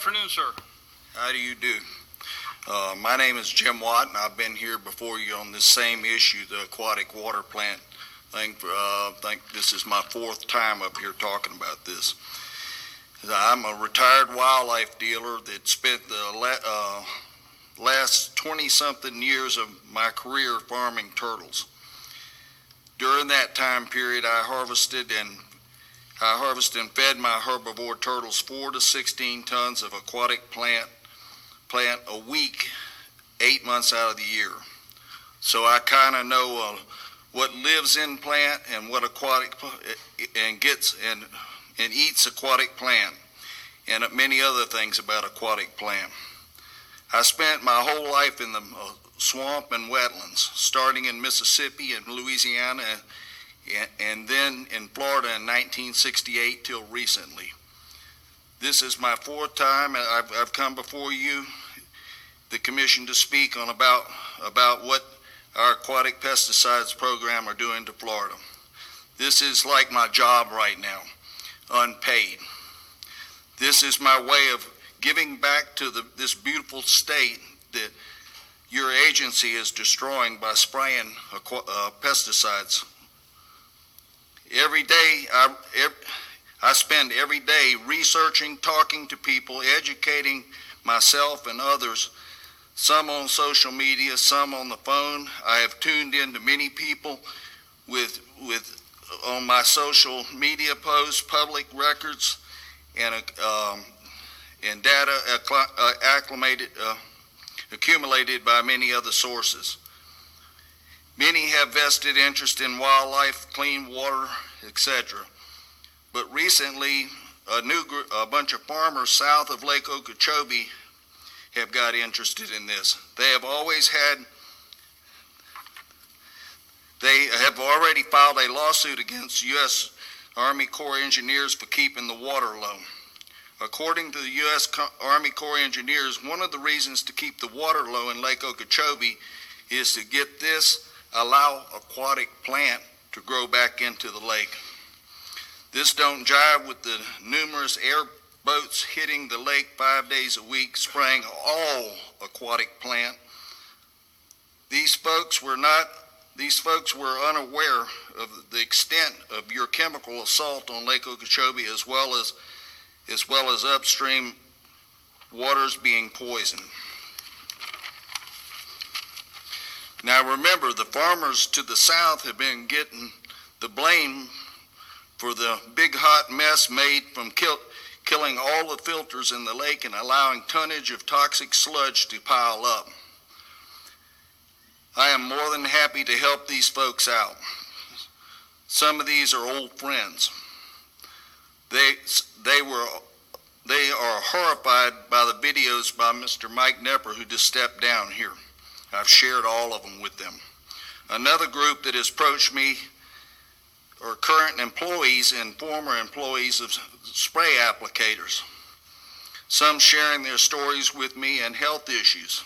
afternoon, sir. How do you do? My name is Jim Watt, and I've been here before you on this same issue, the aquatic water plant thing. I think this is my fourth time up here talking about this. I'm a retired wildlife dealer that spent the last 20-something years of my career farming turtles. During that time period, I harvested and fed my herbivore turtles 4 to 16 tons of aquatic plant a week, 8 months out of the year. So I kind of know what lives in plant and what aquatic and gets and eats aquatic plant, and many other things about aquatic plant. I spent my whole life in the swamp and wetlands, starting in Mississippi and Louisiana, and then in Florida in 1968 till recently. This is my fourth time I've come before you, the commission, to speak on about what our aquatic pesticides program are doing to Florida. This is like my job right now, unpaid. This is my way of giving back to this beautiful state that your agency is destroying by spraying pesticides. Every day, I spend every day researching, talking to people, educating myself and others, some on social media, some on the phone. I have tuned into many people on my social media posts, public records, and data accumulated by many other sources. Many have vested interest in wildlife, clean water, etc. But recently, a bunch of farmers south of Lake Okeechobee have got interested in this. They have already filed a lawsuit against U.S. Army Corps of Engineers for keeping the water low. According to the U.S. Army Corps of Engineers, one of the reasons to keep the water low in Lake Okeechobee is to allow aquatic plant to grow back into the lake. This don't jive with the numerous airboats hitting the lake 5 days a week, spraying all aquatic plant. These folks were unaware of the extent of your chemical assault on Lake Okeechobee, as well as upstream waters being poisoned. Now remember, the farmers to the south have been getting the blame for the big hot mess made from killing all the filters in the lake and allowing tonnage of toxic sludge to pile up. I am more than happy to help these folks out. Some of these are old friends. They are horrified by the videos by Mr. Mike Nepper, who just stepped down here. I've shared all of them with them. Another group that has approached me are current employees and former employees of spray applicators, some sharing their stories with me and health issues.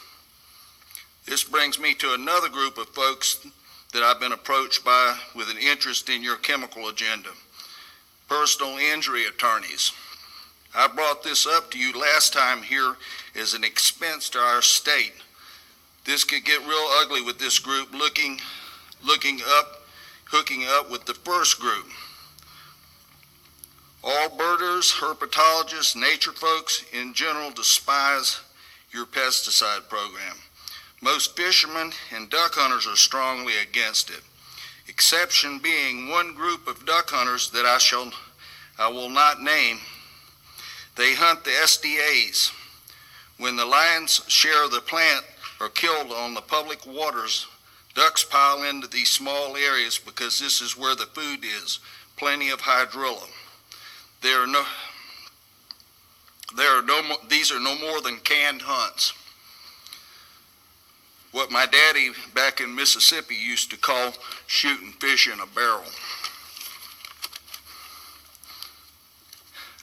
This brings me to another group of folks that I've been approached by with an interest in your chemical agenda, personal injury attorneys. I brought this up to you last time here as an expense to our state. This could get real ugly with this group hooking up with the first group. All birders, herpetologists, nature folks in general despise your pesticide program. Most fishermen and duck hunters are strongly against it. Exception being one group of duck hunters that I will not name. They hunt the SDAs. When the lion's share of the plant are killed on the public waters, ducks pile into these small areas because this is where the food is, plenty of hydrilla. These are no more than canned hunts. What my daddy back in Mississippi used to call shooting fish in a barrel.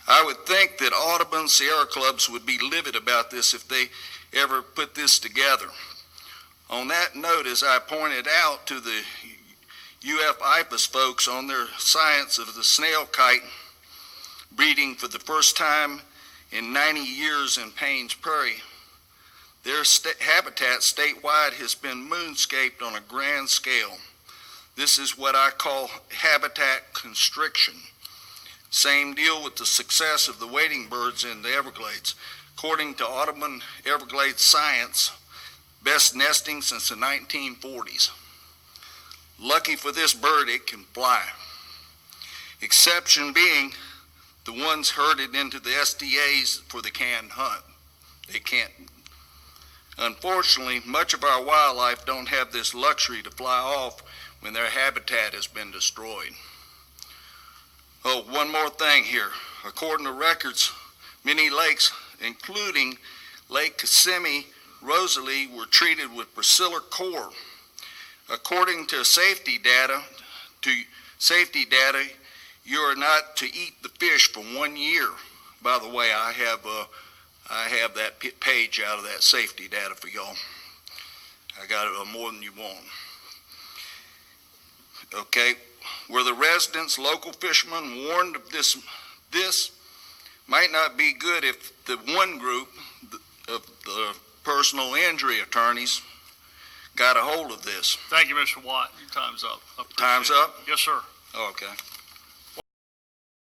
I would think that Audubon Sierra Clubs would be livid about this if they ever put this together. On that note, as I pointed out to the UF-IPAS folks on their science of the snail kite breeding for the first time in 90 years in Paynes Prairie. Their habitat statewide has been moonscaped on a grand scale. This is what I call habitat constriction. Same deal with the success of the wading birds in the Everglades. According to Audubon Everglades Science, best nesting since the 1940s. Lucky for this bird, it can fly. Exception being the ones herded into the SDAs for the canned hunt. They can't. Unfortunately, much of our wildlife don't have this luxury to fly off when their habitat has been destroyed. Oh, one more thing here. According to records, many lakes, including Lake Kissimmee, Rosalie, were treated with Priscilla core. According to safety data, you are not to eat the fish for 1 year. By the way, I have that page out of that safety data for y'all. I got it more than you want. Okay, were the residents, local fishermen warned of this? This might not be good if the one group of the personal injury attorneys got a hold of this. Thank you, Mr. Watt. Your time's up. Time's up? Yes, sir. Okay.